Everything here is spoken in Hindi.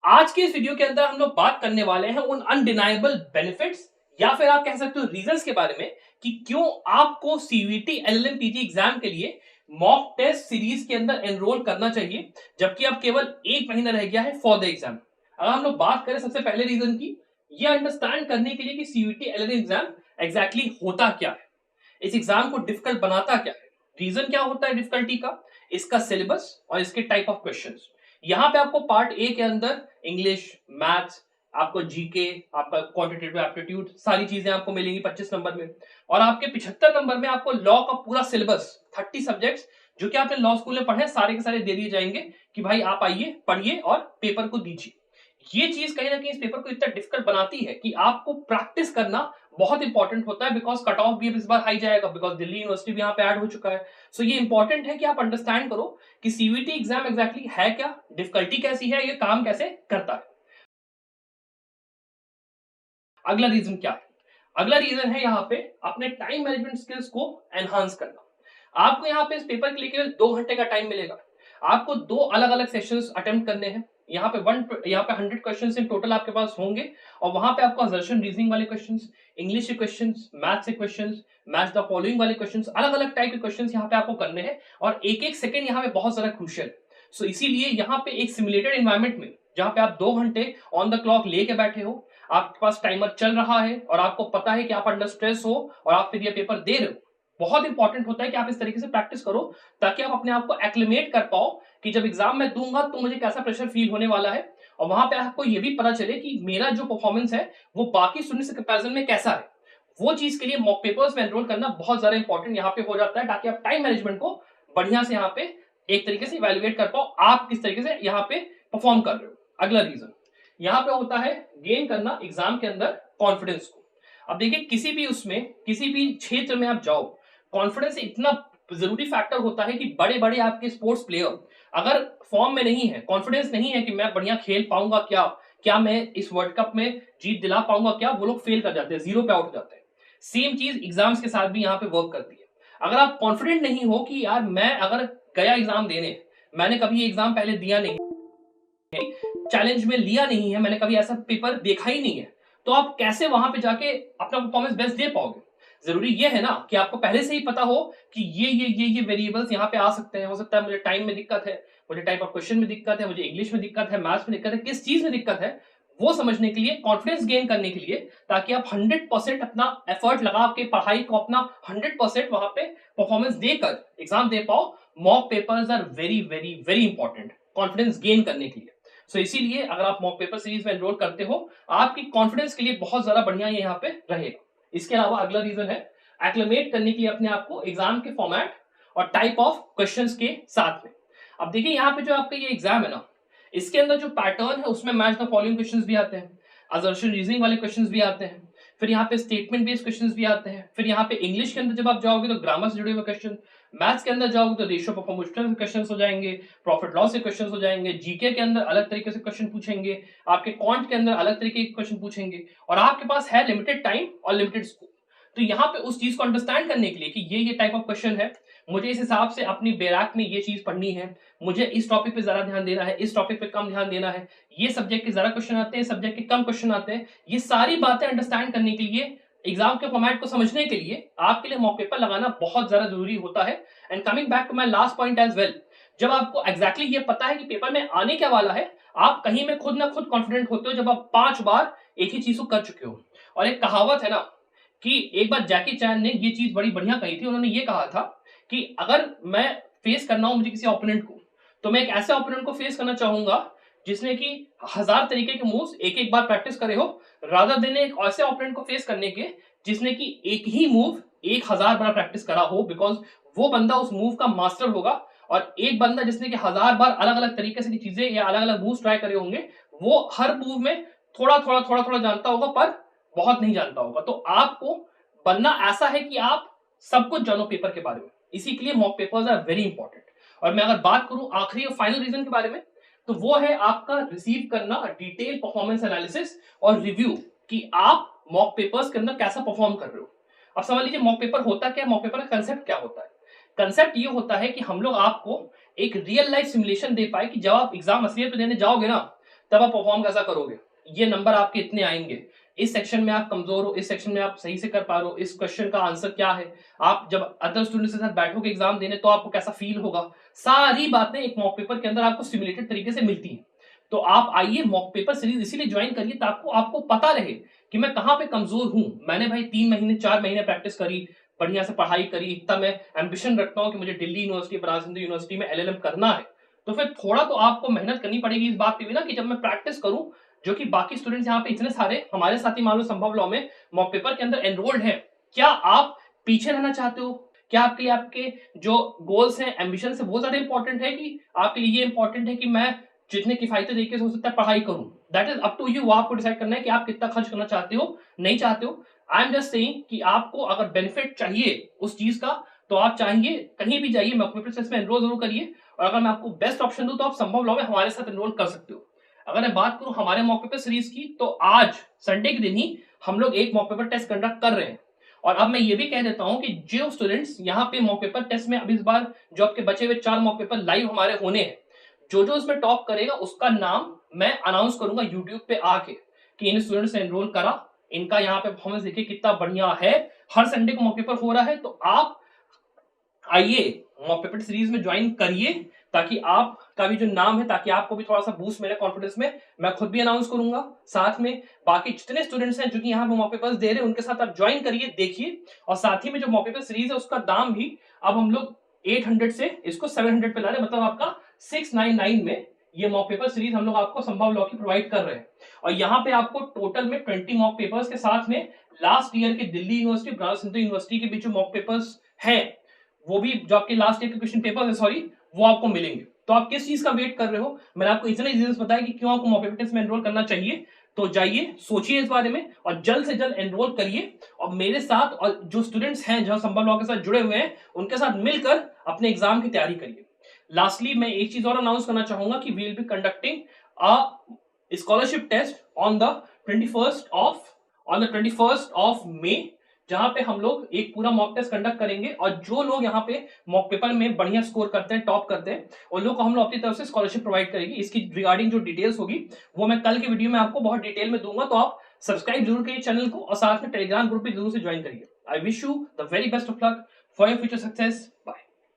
आज के इस वीडियो के अंदर हम लोग बात करने वाले हैं उन अनडिनाइबल बेनिफिट्स या फिर आप कह सकते हो रीजंस के बारे में कि क्यों आपको सीयूईटी एलएलएम-पीजी एग्जाम के लिए मॉक टेस्ट सीरीज के अंदर एनरोल करना चाहिए जबकि अब केवल 1 महीना रह गया है फॉर द एग्जाम। अगर हम लोग बात करें सबसे पहले रीजन की, ये अंडरस्टैंड करने के लिए कि सीयूईटी एलएलएम एग्जाम एग्जैक्टली होता क्या है, इस एग्जाम को डिफिकल्ट बनाता क्या है, रीजन क्या होता है डिफिकल्टी का, इसका सिलेबस और इसके टाइप ऑफ क्वेश्चंस। यहाँ पे आपको पार्ट ए के अंदर इंग्लिश, मैथ्स, आपको जीके, आपका क्वांटिटेटिव एप्टीट्यूड, सारी चीजें आपको मिलेंगी 25 नंबर में। और आपके 75 नंबर में आपको लॉ का पूरा सिलेबस 30 सब्जेक्ट्स जो कि आपने लॉ स्कूल में पढ़े सारे के सारे दे दिए जाएंगे कि भाई आप आइए पढ़िए और पेपर को दीजिए। ये चीज कहीं ना कहीं इस पेपर को इतना डिफिकल्ट बनाती है कि आपको प्रैक्टिस करना बहुत इंपॉर्टेंट होता है, बिकॉज कट ऑफ भी इस बार हाई जाएगा, बिकॉज दिल्ली यूनिवर्सिटी भी यहाँ पे ऐड हो चुका है। सो ये इंपॉर्टेंट है कि आप अंडरस्टैंड करो कि सीयूईटी एग्जाम एग्जैक्टली है क्या, डिफिकल्टी कैसी है, ये काम कैसे करता है। अगला रीजन क्या है? अगला रीजन है यहाँ पे अपने टाइम मैनेजमेंट स्किल्स को एनहांस करना। आपको यहाँ पे इस पेपर के लिए केवल 2 घंटे का टाइम मिलेगा। आपको 2 अलग-अलग सेशंस अटेम्प्ट करने हैं। यहाँ पे 100 क्वेश्चंस इन टोटल आपके पास होंगे और वहां पे आपको असर्शन रीजनिंग वाले क्वेश्चंस, इंग्लिश के क्वेश्चंस, मैथ्स के क्वेश्चंस, मैच द फॉलोइंग वाले क्वेश्चंस, अलग-अलग टाइप के क्वेश्चंस यहाँ पे आपको करने हैं और एक-एक सेकंड यहाँ पे बहुत ज्यादा क्रूशियल। सो इसीलिए यहाँ पे एक सिमुलेटेड एनवायरनमेंट में जहाँ पे आप 2 घंटे ऑन द क्लॉक लेके बैठे हो, आपके पास टाइमर चल रहा है और आपको पता है कि आप अंडर स्ट्रेस हो और आप फिर ये पेपर दे रहे हो, बहुत इंपॉर्टेंट होता है कि आप इस तरीके से प्रैक्टिस करो ताकि आप अपने आप को एक्लिमेट कर पाओ कि जब एग्जाम में दूंगा तो मुझे कैसा प्रेशर फील होने वाला है और वहां पे आपको ये भी पता चले कि मेरा जो परफॉर्मेंस है वो बाकी स्टूडेंट से कंपैरिजन में कैसा है। वो चीज के लिए मॉक पेपर्स में एनरोल करना बहुत ज्यादा इंपॉर्टेंट यहाँ पे हो जाता है ताकि आप टाइम मैनेजमेंट को बढ़िया से यहाँ पे एक तरीके से इवेल्युएट कर पाओ आप किस तरीके से यहाँ पे परफॉर्म कर रहे हो। अगला रीजन यहाँ पे होता है गेन करना एग्जाम के अंदर कॉन्फिडेंस को। अब देखिए किसी भी उसमें किसी भी क्षेत्र में आप जाओ, कॉन्फिडेंस इतना जरूरी फैक्टर होता है कि बड़े बड़े आपके स्पोर्ट्स प्लेयर अगर फॉर्म में नहीं है, कॉन्फिडेंस नहीं है कि मैं बढ़िया खेल पाऊंगा, क्या क्या मैं इस वर्ल्ड कप में जीत दिला पाऊंगा, क्या, वो लोग फेल कर जाते हैं, जीरो पे आउट हो जाते हैं। सेम चीज एग्जाम्स के साथ भी यहाँ पे वर्क करती है। अगर आप कॉन्फिडेंट नहीं हो कि यार मैं अगर गया एग्जाम देने, मैंने कभी एग्जाम पहले दिया नहीं, चैलेंज में लिया नहीं है, मैंने कभी ऐसा पेपर देखा ही नहीं है, तो आप कैसे वहां पे जाके अपना परफॉर्मेंस बेस्ट दे पाओगे? जरूरी ये है ना कि आपको पहले से ही पता हो कि ये वेरिएबल्स यहाँ पे आ सकते हैं। हो सकता है मुझे टाइम में दिक्कत है, मुझे टाइप ऑफ क्वेश्चन में दिक्कत है, मुझे इंग्लिश में दिक्कत है, मैथ्स में दिक्कत है, किस चीज में दिक्कत है वो समझने के लिए, कॉन्फिडेंस गेन करने के लिए, ताकि आप 100% अपना एफर्ट लगा के पढ़ाई को अपना 100% वहां पे परफॉर्मेंस देकर एग्जाम दे पाओ। Mock papers are very very very important confidence gain करने के लिए। सो इसीलिए अगर आप मॉक पेपर सीरीज में एनरोल करते हो, आपकी कॉन्फिडेंस के लिए बहुत ज्यादा बढ़िया ये यहाँ पे रहेगा। इसके अलावा अगला रीजन है एक्लिमेट करने के लिए अपने आप को एग्जाम के फॉर्मेट और टाइप ऑफ क्वेश्चंस के साथ में। अब देखिए यहाँ पे जो आपका ये एग्जाम है ना, इसके अंदर जो पैटर्न है उसमें मैच द फॉलोइंग क्वेश्चंस भी आते हैं, असर्शन रीजनिंग वाले क्वेश्चंस भी आते हैं, फिर यहाँ पे स्टेटमेंट बेस्ड क्वेश्चंस भी आते हैं, फिर यहाँ पे इंग्लिश के अंदर जब आप जाओगे तो ग्रामर से जुड़े हुए क्वेश्चन, मैथ्स के अंदर जाओगे तो रेशियो परफॉर्मेंस क्वेश्चंस हो जाएंगे, प्रॉफिट लॉस के क्वेश्चंस हो जाएंगे, जीके के अंदर अलग तरीके से क्वेश्चन पूछेंगे, आपके क्वांट के अंदर अलग तरीके के क्वेश्चन पूछेंगे और आपके पास है लिमिटेड टाइम और लिमिटेड स्कोप। तो यहाँ पे उस चीज को अंडरस्टैंड करने के लिए कि ये टाइप ऑफ क्वेश्चन है, मुझे इस हिसाब से अपनी बैराक में ये चीज पढ़नी है, मुझे इस टॉपिक पे ज्यादा ध्यान देना है, इस टॉपिक पे कम ध्यान देना है, ये सब्जेक्ट के ज्यादा क्वेश्चन आते हैं, सब्जेक्ट के कम क्वेश्चन आते हैं, ये सारी बातें अंडरस्टैंड करने के लिए, एग्जाम के फॉर्मेट को समझने के लिए आपके लिए मॉक पेपर लगाना बहुत ज्यादा जरूरी होता है। And coming back to my last point as well, जब आपको एग्जैक्टली ये पता है कि पेपर में आने क्या वाला है, आप कहीं में खुद ना खुद कॉन्फिडेंट होते हो जब आप 5 बार एक ही चीज को कर चुके हो। और एक कहावत है ना कि एक बार जैकी चैन ने ये चीज बड़ी बढ़िया कही थी, उन्होंने ये कहा था कि अगर मैं फेस करना हो मुझे किसी ओपोनेंट को, तो मैं एक ऐसे ओपोनेंट को फेस करना चाहूंगा जिसने कि 1000 तरीके के मूव्स एक एक बार प्रैक्टिस करे हो, रादर देन एक ऐसे ओपोनेंट को फेस करने के जिसने कि एक ही मूव 1000 बार प्रैक्टिस करा हो, बिकॉज वो बंदा उस मूव का मास्टर होगा। और एक बंदा जिसने कि 1000 बार अलग अलग तरीके से चीजें या अलग अलग मूव्स ट्राई करे होंगे, वो हर मूव में थोड़ा थोड़ा थोड़ा थोड़ा जानता होगा पर बहुत नहीं जानता होगा। तो आपको बनना ऐसा है कि आप सब कुछ जानो पेपर के बारे में, इसी के लिए mock papers are very important. और मैं अगर बात करूं आखिरी और फाइनल रीजन के बारे में, तो वो है आपका रिसीव करना डिटेल परफॉर्मेंस एनालिसिस और रिव्यू कि आप मॉक पेपर्स के अंदर कैसा परफॉर्म कर रहे हो। अब समझ लीजिए मॉक पेपर होता क्या है, मॉक पेपर का कंसेप्ट क्या होता है। कंसेप्ट ये होता है कि हम लोग आपको एक रियल लाइफ सिमुलेशन दे पाए कि जब आप एग्जाम असलियत में देने जाओगे ना, तब आप परफॉर्म कैसा करोगे, ये नंबर आपके इतने आएंगे, इस सेक्शन में आप कमजोर हो, इस सेक्शन में आप सही से कर पा रहे हो, इस क्वेश्चन का आंसर क्या है, आप जब अदर स्टूडेंट्स के साथ बैठोगे एग्जाम देने तो आपको कैसा फील होगा, सारी बातें एक मॉक पेपर के अंदर आपको सिमुलेटेड तरीके से मिलती हैं। तो आप आइए मॉक पेपर सीरीज इसीलिए ज्वाइन करिए ताकि आपको पता रहे कि मैं कहाँ पे कमजोर हूं। मैंने भाई 3 महीने 4 महीने प्रैक्टिस करी, बढ़िया से पढ़ाई करी, इतना मैं एम्बिशन रखता हूँ कि मुझे दिल्ली यूनिवर्सिटी, बनारस हिंदू यूनिवर्सिटी में एलएलएम करना है, तो फिर थोड़ा तो आपको मेहनत करनी पड़ेगी इस बात पे भी ना कि जब मैं प्रैक्टिस करूं, जो कि बाकी स्टूडेंट्स यहाँ पे इतने सारे हमारे साथी मान लो संभव लॉ में मॉक पेपर के अंदर एनरोल्ड हैं, क्या आप पीछे रहना चाहते हो? क्या आपके लिए आपके जो गोल्स हैं, एम्बिशन है, वो ज्यादा इंपॉर्टेंट है कि आपके लिए ये इंपॉर्टेंट है कि मैं जितने किफायती तरीके से हो सकता है पढ़ाई करूं? That is up to you, आपको डिसाइड करना है कि आप कितना खर्च करना चाहते हो, नहीं चाहते हो। आई एम जस्ट सेइंग कि आपको अगर बेनिफिट चाहिए उस चीज का तो आप चाहिए कहीं भी जाइए, मॉक पेपर में एनरोल जरूर करिए। और अगर मैं आपको बेस्ट ऑप्शन दूं तो आप संभव लॉ में हमारे साथ एनरोल कर सकते हो। अगर मैं बात करूं हमारे मॉक पेपर सीरीज की, तो आज संडे के दिन ही हम लोग एक मॉक पेपर टेस्ट कंडक्ट कर रहे हैं। और अब मैं ये भी कह देता हूं कि जो स्टूडेंट्स यहाँ पे मॉक पेपर टेस्ट में अब इस बार जो आपके बचे हुए 4 मॉक पेपर लाइव हमारे होने हैं, जो उसमें टॉप करेगा उसका नाम मैं अनाउंस करूंगा यूट्यूब पे आके कि इन स्टूडेंट्स ने एनरोल करा, इनका यहाँ पे परफॉर्मेंस देखिए कितना बढ़िया है। हर संडे को मॉक पेपर हो रहा है, तो आप आइए मॉक पेपर सीरीज में ज्वाइन करिए ताकि आपका भी जो नाम है, ताकि आपको भी थोड़ा सा बूस्ट मिले कॉन्फिडेंस में। मैं खुद भी अनाउंस करूंगा, साथ में बाकी जितने स्टूडेंट्स हैं जो कि यहाँ पे मॉक पेपर्स दे रहे हैं उनके साथ आप ज्वाइन करिए, देखिए। और साथ ही में जो मॉक पेपर सीरीज है उसका दाम भी अब हम लोग 800 से इसको 700 पे ला रहे हैं, मतलब आपका 699 में ये मॉक पेपर सीरीज हम लोग आपको संभव लॉ की प्रोवाइड कर रहे हैं। और यहाँ पे आपको टोटल में 20 मॉक पेपर्स के साथ में लास्ट ईयर के दिल्ली यूनिवर्सिटी, बनारस हिंदू यूनिवर्सिटी के बीच जो मॉक पेपर्स हैं, वो भी जो आपके लास्ट ईयर के क्वेश्चन पेपर है सॉरी, वो आपको मिलेंगे। तो आप किस चीज का वेट कर रहे हो? मैंने आपको इतने रीजंस बताया कि क्यों आपको मॉक पेपर टेस्ट में एनरोल करना चाहिए। तो जाइए सोचिए इस बारे में और जल्द से जल्द एनरोल करिए, और मेरे साथ और जो स्टूडेंट्स हैं जो संभव लॉ के साथ जुड़े हुए हैं उनके साथ मिलकर अपने एग्जाम की तैयारी करिए। लास्टली मैं एक चीज और अनाउंस करना चाहूंगा कि we will be conducting a scholarship test on the 21st of May, जहां पे हम लोग एक पूरा मॉक टेस्ट कंडक्ट करेंगे। और जो लोग यहाँ पे मॉक पेपर में बढ़िया स्कोर करते हैं, टॉप करते हैं, उन लोग को हम लोग अपनी तरफ से स्कॉलरशिप प्रोवाइड करेंगे। इसकी रिगार्डिंग जो डिटेल्स होगी वो मैं कल के वीडियो में आपको बहुत डिटेल में दूंगा, तो आप सब्सक्राइब जरूर करिए चैनल को और साथ में टेलीग्राम ग्रुप भी जरूर से ज्वाइन करिए। I wish you the very best of luck for your future success. Bye.